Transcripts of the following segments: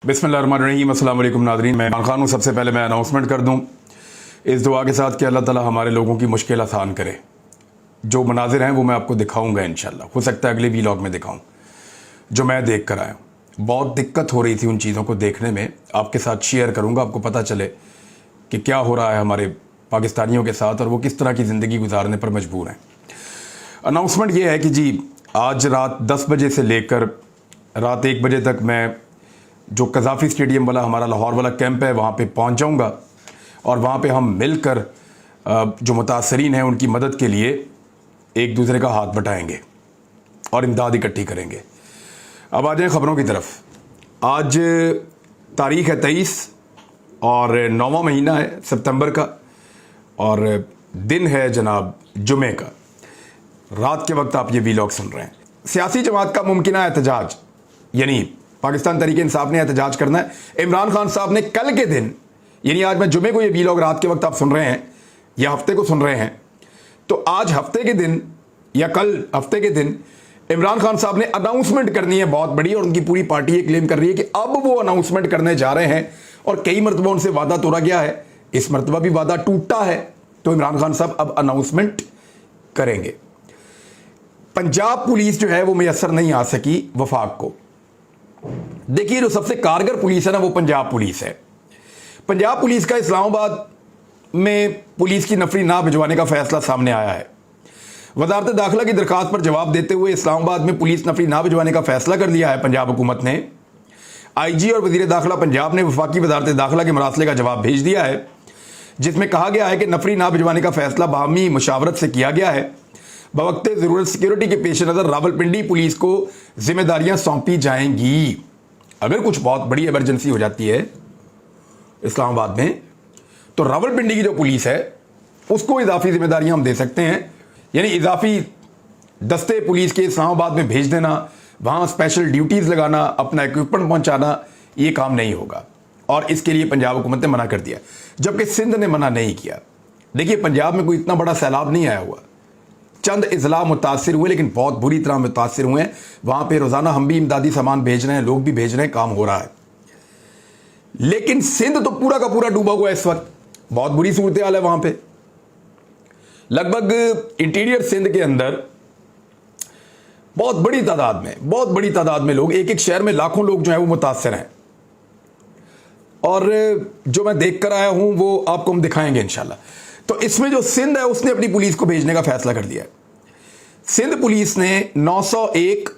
बिस्मिल्लाहिर्रहमानिर्रहीम। अस्सलाम वालेकुम नाज़रीन, मैं इमरान खान हूँ। सबसे पहले मैं अनाउंसमेंट कर दूँ इस दुआ के साथ कि अल्लाह ताला हमारे लोगों की मुश्किल आसान करे। जो मनाजिर हैं वो मैं आपको दिखाऊंगा इंशाल्लाह। हो सकता है अगले वीलॉग में दिखाऊं जो मैं देख कर आया हूँ। बहुत दिक्कत हो रही थी उन चीज़ों को देखने में, आपके साथ शेयर करूँगा, आपको पता चले कि क्या हो रहा है हमारे पाकिस्तानियों के साथ और वो किस तरह की ज़िंदगी गुजारने पर मजबूर हैं। अनाउंसमेंट ये है कि जी आज रात 10 बजे से लेकर रात 1 बजे तक मैं जो कज़ाफ़ी स्टेडियम वाला हमारा लाहौर वाला कैंप है वहाँ पे पहुँच जाऊँगा और वहाँ पे हम मिलकर जो मुतासरीन हैं उनकी मदद के लिए एक दूसरे का हाथ बटाएंगे और इमदाद इकट्ठी करेंगे। अब आ जाएँ ख़बरों की तरफ। आज तारीख़ है 23 और 9वां महीना है सितंबर का और दिन है जनाब जुमे का। रात के वक्त आप ये वीलॉग सुन रहे हैं। सियासी जमात का मुमकिना एहतजाज, यानी पाकिस्तान तहरीक इंसाफ ने एहतजाज करना है। इमरान खान साहब ने कल के दिन, यानी आज मैं जुमे को ये वीलॉग रात के वक्त आप सुन रहे हैं या हफ्ते को सुन रहे हैं, तो आज हफ्ते के दिन या कल हफ्ते के दिन इमरान खान साहब ने अनाउंसमेंट करनी है बहुत बड़ी और उनकी पूरी पार्टी ये क्लेम कर रही है कि अब वो अनाउंसमेंट करने जा रहे हैं और कई मरतबा उनसे वादा तोड़ा गया है, इस मरतबा भी वादा टूटा है, तो इमरान खान साहब अब अनाउंसमेंट करेंगे। पंजाब पुलिस जो है वो मैसर नहीं आ सकी वफाक को। देखिए, जो सबसे कारगर पुलिस है ना वो पंजाब पुलिस है। पंजाब पुलिस का इस्लामाबाद में पुलिस की नफरी ना भिजवाने का फैसला सामने आया है। वजारत दाखिला की दरखास्त पर जवाब देते हुए इस्लामाबाद में पुलिस नफरी ना भिजवाने का फैसला कर लिया है पंजाब हुकूमत ने। IG और वजीर दाखिला पंजाब ने वफाकी वजारत दाखिला के मरासले का जवाब भेज दिया है, जिसमें कहा गया है कि नफरी ना भिजवाने का फैसला बाहमी मुशावरत से किया गया है। बवक्ते ज़रूरत सिक्योरिटी के पेश नज़र रावलपिंडी पुलिस को जिम्मेदारियां सौंपी जाएंगी। अगर कुछ बहुत बड़ी इमरजेंसी हो जाती है इस्लामाबाद में तो रावलपिंडी की जो पुलिस है उसको इजाफी जिम्मेदारियां हम दे सकते हैं, यानी इजाफी दस्ते पुलिस के इस्लामाबाद में भेज देना, वहां स्पेशल ड्यूटीज़ लगाना, अपना इक्विपमेंट पहुंचाना, ये काम नहीं होगा और इसके लिए पंजाब हुकूमत ने मना कर दिया, जबकि सिंध ने मना नहीं किया। देखिए, पंजाब में कोई इतना बड़ा सैलाब नहीं आया हुआ, चंद इजला मुतासिर हुए लेकिन बहुत बुरी तरह मुतासिर हुए हैं। वहां पे रोजाना हम भी इमदादी सामान भेज रहे हैं, लोग भी भेज रहे हैं, काम हो रहा है। लेकिन सिंध तो पूरा का पूरा डूबा हुआ है इस वक्त, बहुत बुरी सूरत हाल है वहां पे। लगभग इंटीरियर सिंध के अंदर बहुत बड़ी तादाद में लोग, एक एक शहर में लाखों लोग जो है वो मुतासिर हैं और जो मैं देख कर आया हूं वो आपको हम दिखाएंगे इंशाल्लाह। तो इसमें जो सिंध है उसने अपनी पुलिस को भेजने का फैसला कर दिया है। सिंध पुलिस ने 901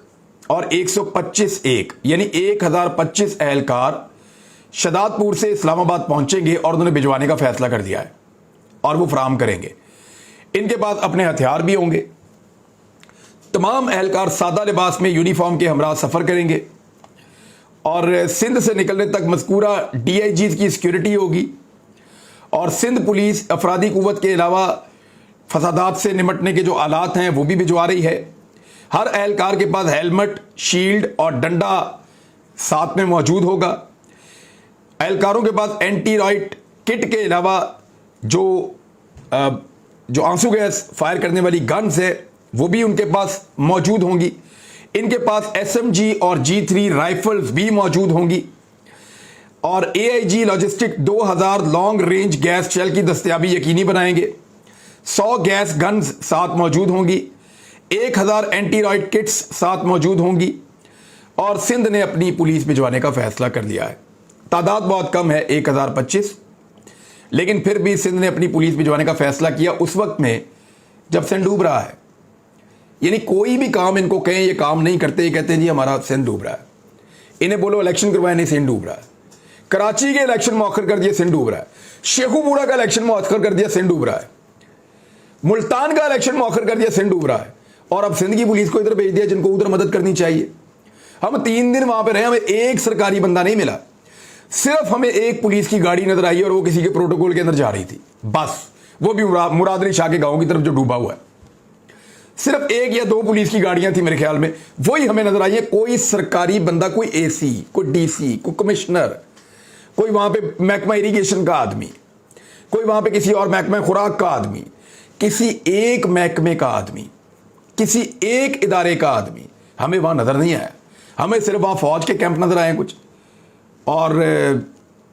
और 125 यानी 1025 एहलकार शदादपुर से इस्लामाबाद पहुंचेंगे और उन्हें भिजवाने का फैसला कर दिया है और वो फराहम करेंगे। इनके पास अपने हथियार भी होंगे। तमाम एहलकार सादा लिबास में यूनिफॉर्म के हमरा सफ़र करेंगे और सिंध से निकलने तक मज़कूरा DIGs की सिक्योरिटी होगी और सिंध पुलिस अफरादी कुव्वत के अलावा फसादात से निमटने के जो आलात हैं वो भी भिजवा रही है। हर एहलकार के पास हेलमेट, शील्ड और डंडा साथ में मौजूद होगा। एहलकारों के पास एंटी राइट किट के अलावा जो आंसू गैस फायर करने वाली गन्स है वो भी उनके पास मौजूद होंगी। इनके पास SMG और G3 राइफल्स भी मौजूद होंगी और AIG logistic 2000 long range gas shale की दस्तयाबी यकीनी बनाएंगे। 100 गैस गन्स साथ मौजूद होंगी। 1000 एंटी राइट किट्स साथ मौजूद होंगी और सिंध ने अपनी पुलिस भिजवाने का फैसला कर लिया है। तादाद बहुत कम है, 1025, लेकिन फिर भी सिंध ने अपनी पुलिस भिजवाने का फैसला किया उस वक्त में जब सिंध डूब रहा है। यानी कोई भी काम इनको कहें ये काम नहीं करते, ये कहते हैं जी हमारा सिंध डूब रहा है। इन्हें बोलो इलेक्शन करवाए, नहीं, सिंध डूब रहा है। कराची के इलेक्शन मौखर कर दिया, सिंध डूब रहा है। शेखुपुरा का इलेक्शन मौखर कर दिया, सिंध डूब रहा है। मुल्तान का इलेक्शन मौखर कर दिया, सिंध डूब रहा है। और अब सिंध की पुलिस को इधर भेज दिया जिनको उधर मदद करनी चाहिए। हम 3 दिन वहां पर रहे, हमें एक सरकारी बंदा नहीं मिला, सिर्फ हमें एक पुलिस की गाड़ी नजर आई और वो किसी के प्रोटोकॉल के अंदर जा रही थी, बस। वो भी मुराद अली शाह के गांव की तरफ जो डूबा हुआ है। सिर्फ 1 या 2 पुलिस की गाड़ियां थी मेरे ख्याल में, वही हमें नजर आई है। कोई सरकारी बंदा, कोई AC, कोई DC, कोई कमिश्नर, कोई वहां पे महकमा इरीगेशन का आदमी, कोई वहां पे किसी और महकमा खुराक का आदमी, किसी एक महकमे का आदमी, किसी एक इदारे का आदमी हमें वहां नजर नहीं आया। हमें सिर्फ वहां फौज के कैंप नजर आए कुछ, और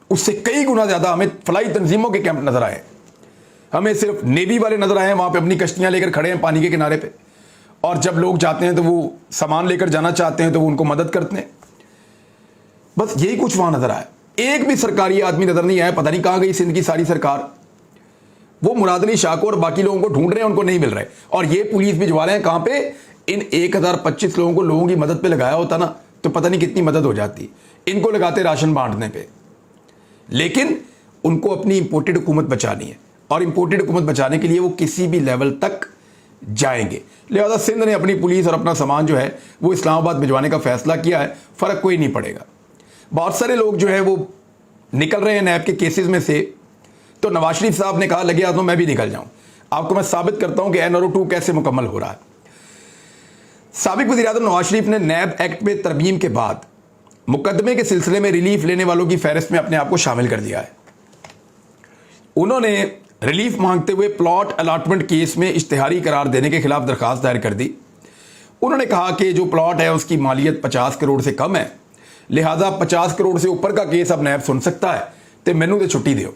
उससे कई गुना ज़्यादा हमें फलाई तंजीमों के कैंप नज़र आए। हमें सिर्फ नेवी वाले नज़र आए हैं, वहाँ पे अपनी कश्तियाँ लेकर खड़े हैं पानी के किनारे पे, और जब लोग जाते हैं तो वो सामान लेकर जाना चाहते हैं तो वो उनको मदद करते हैं। बस यही कुछ वहाँ नज़र आया। एक भी सरकारी आदमी नज़र नहीं आया। पता नहीं कहाँ गई सिंध की सारी सरकार। वो मुराद अली शाह को और बाकी लोगों को ढूंढ रहे हैं, उनको नहीं मिल रहे, और ये पुलिस भिजवा रहे हैं कहाँ पे? इन 1025 लोगों को लोगों की मदद पे लगाया होता ना तो पता नहीं कितनी मदद हो जाती। इनको लगाते राशन बांटने पे, लेकिन उनको अपनी इंपोर्टेड हुकूमत बचानी है, और इंपोर्टेड हुकूमत बचाने के लिए वो किसी भी लेवल तक जाएंगे। लिहाजा सिंध ने अपनी पुलिस और अपना सामान जो है वो इस्लामाबाद भिजवाने का फैसला किया है। फ़र्क कोई नहीं पड़ेगा। बहुत सारे लोग जो है वो निकल रहे हैं नैब के केसेस में से, तो नवाज शरीफ साहब ने कहा लगे हाथों मैं भी निकल जाऊं। आपको मैं साबित करता हूं कि NRO 2 कैसे मुकम्मल हो रहा है। साबिक वज़ीर-ए-आज़म नवाज शरीफ ने नैब एक्ट में तरमीम के बाद मुकदमे के सिलसिले में रिलीफ लेने वालों की फहरिस्त में अपने आप को शामिल कर दिया है। उन्होंने रिलीफ मांगते हुए प्लॉट अलॉटमेंट केस में इश्तिहारी करार देने के खिलाफ दरखास्त दायर कर दी। उन्होंने कहा कि जो प्लॉट है उसकी मालियत 50 करोड़ से कम है, लिहाजा 50 करोड़ से ऊपर का केस अब नैब सुन सकता है, तो मैनू तो छुट्टी दो।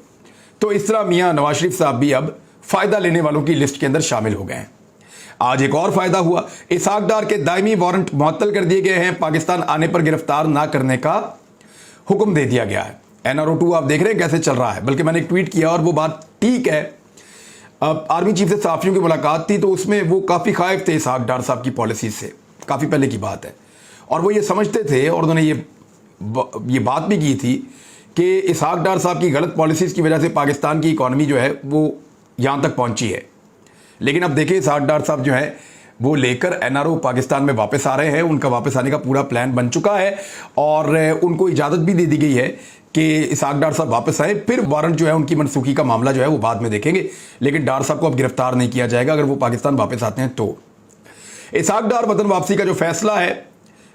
तो इस तरह मियाँ नवाज शरीफ साहब भी अब फ़ायदा लेने वालों की लिस्ट के अंदर शामिल हो गए हैं। आज एक और फ़ायदा हुआ। इसहाक डार के दायमी वारंट मुअत्तल कर दिए गए हैं। पाकिस्तान आने पर गिरफ्तार ना करने का हुक्म दे दिया गया है। NRO 2 आप देख रहे हैं कैसे चल रहा है। बल्कि मैंने एक ट्वीट किया और वो बात ठीक है। आर्मी चीफ से सहाफ़ियों की मुलाकात थी तो उसमें वो काफ़ी खाइफ थे इसहाक डार साहब की पॉलिसी से, काफ़ी पहले की बात है, और वो ये समझते थे और उन्होंने ये बात भी की थी कि इसहाक डार साहब की गलत पॉलिसीज़ की वजह से पाकिस्तान की इकॉनमी जो है वो यहाँ तक पहुँची है। लेकिन अब देखिए इसहाक डार साहब जो है वो लेकर NRO पाकिस्तान में वापस आ रहे हैं। उनका वापस आने का पूरा प्लान बन चुका है और उनको इजाज़त भी दे दी गई है कि इसहाक डार साहब वापस आए। फिर वारंट जो है उनकी मनसूखी का मामला जो है वो बाद में देखेंगे, लेकिन डार साहब को अब गिरफ्तार नहीं किया जाएगा अगर वो पाकिस्तान वापस आते हैं तो। इसहाक डार वतन वापसी का जो फैसला है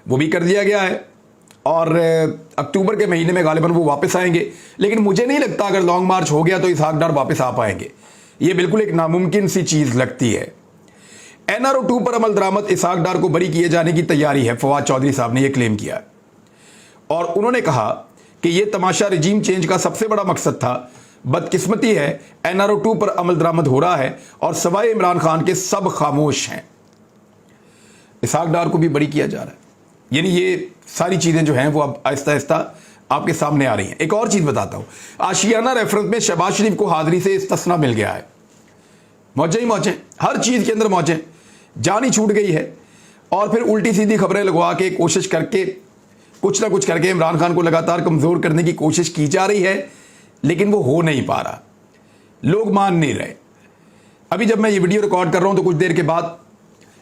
वो भी कर दिया गया है और अक्टूबर के महीने में गालिबन वो वापस आएंगे। लेकिन मुझे नहीं लगता अगर लॉन्ग मार्च हो गया तो इसहाक डार वापस आ पाएंगे। ये बिल्कुल एक नामुमकिन सी चीज़ लगती है। NRO 2 पर अमल दरामद इसहाक डार को बरी किए जाने की तैयारी है, फवाद चौधरी साहब ने यह क्लेम किया और उन्होंने कहा कि यह तमाशा रिजीम चेंज का सबसे बड़ा मकसद था। बदकिस्मती है NRO 2 पर अमल दरामद हो रहा है और सवाए इमरान खान के सब खामोश हैं। इसहाक डार को भी बरी किया जा रहा है। यानी ये सारी चीज़ें जो हैं वो अब आहिस्ता आहिस्ता आपके सामने आ रही हैं। एक और चीज़ बताता हूँ, आशियाना रेफरेंस में शहबाज शरीफ को हाजिरी से इस्तिस्ना मिल गया है। मौजें ही मौजें, हर चीज़ के अंदर मौजें, जान ही छूट गई है। और फिर उल्टी सीधी खबरें लगवा के कोशिश करके कुछ ना कुछ करके इमरान खान को लगातार कमज़ोर करने की कोशिश की जा रही है, लेकिन वो हो नहीं पा रहा, लोग मान नहीं रहे। अभी जब मैं ये वीडियो रिकॉर्ड कर रहा हूँ तो कुछ देर के बाद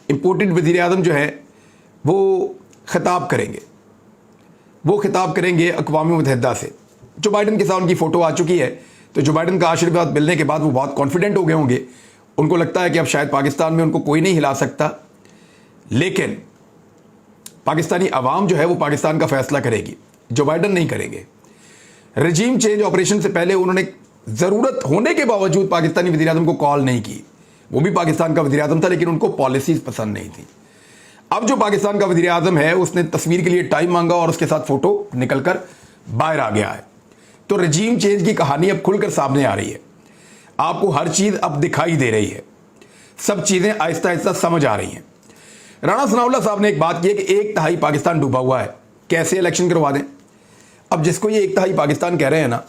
इम्पोर्टेड वज़ीर-ए-आज़म जो है वो खिताब करेंगे। वो खिताब करेंगे अक़वाम मुत्तहिदा से। जो बाइडन के साथ उनकी फ़ोटो आ चुकी है, तो जो बाइडन का आशीर्वाद मिलने के बाद वो बहुत कॉन्फिडेंट हो गए होंगे। उनको लगता है कि अब शायद पाकिस्तान में उनको कोई नहीं हिला सकता, लेकिन पाकिस्तानी अवाम जो है वो पाकिस्तान का फैसला करेगी, जो बाइडन नहीं करेंगे। रजीम चेंज ऑपरेशन से पहले उन्होंने ज़रूरत होने के बावजूद पाकिस्तानी वज़ीर-ए-आज़म को कॉल नहीं की। वो भी पाकिस्तान का वज़ीर-ए-आज़म था, लेकिन उनको पॉलिसीज़ पसंद नहीं थी। अब जो पाकिस्तान का वज़ीर-ए-आज़म है उसने तस्वीर के लिए टाइम मांगा और उसके साथ फ़ोटो निकलकर बाहर आ गया है। तो रजीम चेंज की कहानी अब खुलकर सामने आ रही है। आपको हर चीज़ अब दिखाई दे रही है, सब चीज़ें आहिस्ता आहिस्ता समझ आ रही हैं। राणा सनाउल्लाह साहब ने एक बात की है कि 1/3 पाकिस्तान डूबा हुआ है, कैसे इलेक्शन करवा दें। अब जिसको ये 1/3 पाकिस्तान कह रहे हैं ना,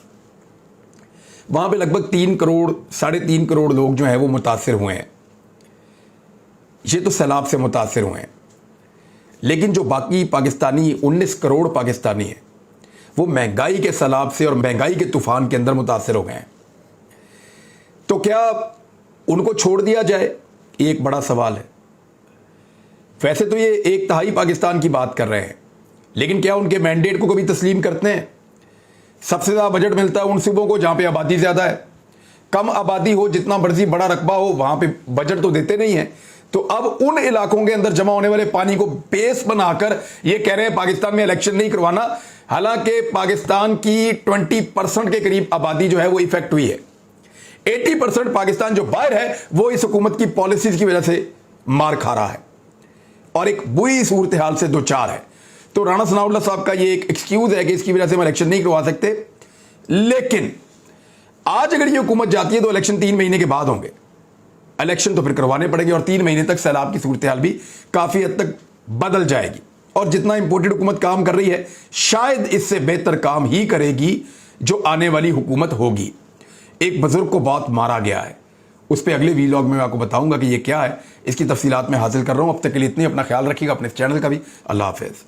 वहाँ पे लगभग 3 करोड़ 3.5 करोड़ लोग जो हैं वो मुतासिर हुए हैं। ये तो सैलाब से मुतासिर हुए हैं, लेकिन जो बाकी पाकिस्तानी 19 करोड़ पाकिस्तानी हैं वो महंगाई के सैलाब से और महंगाई के तूफान के अंदर मुतासिर हो गए हैं। तो क्या उनको छोड़ दिया जाए, एक बड़ा सवाल है। वैसे तो ये 1/3 पाकिस्तान की बात कर रहे हैं, लेकिन क्या उनके मैंडेट को कभी तस्लीम करते हैं? सबसे ज़्यादा बजट मिलता है उन सूबों को जहाँ पे आबादी ज़्यादा है। कम आबादी हो, जितना मर्जी बड़ा रकबा हो, वहाँ पे बजट तो देते नहीं है। तो अब उन इलाकों के अंदर जमा होने वाले पानी को बेस बनाकर ये कह रहे हैं पाकिस्तान में इलेक्शन नहीं करवाना। हालांकि पाकिस्तान की 20% के करीब आबादी जो है वो इफेक्ट हुई है। 80% पाकिस्तान जो बाहर है वो इस हुकूमत की पॉलिसीज की वजह से मार खा रहा है और एक बुरी सूरत हाल से दो चार है। तो राणा सनाउल्लाह साहब का ये एक एक्सक्यूज है कि इसकी वजह से हम इलेक्शन नहीं करवा सकते। लेकिन आज अगर ये हुकूमत जाती है तो इलेक्शन 3 महीने के बाद होंगे। इलेक्शन तो फिर करवाने पड़ेंगे और 3 महीने तक सैलाब की सूरत हाल भी काफी हद तक बदल जाएगी। और जितना इंपोर्टेड हुकूमत काम कर रही है, शायद इससे बेहतर काम ही करेगी जो आने वाली हुकूमत होगी। एक बुजुर्ग को बहुत मारा गया है, उस पर अगले वीलॉग में मैं आपको बताऊंगा कि ये क्या है। इसकी तफसीलात में हासिल कर रहा हूं। अब तक के लिए इतनी, अपना ख्याल रखिएगा, अपने चैनल का भी। अल्लाह हाफिज।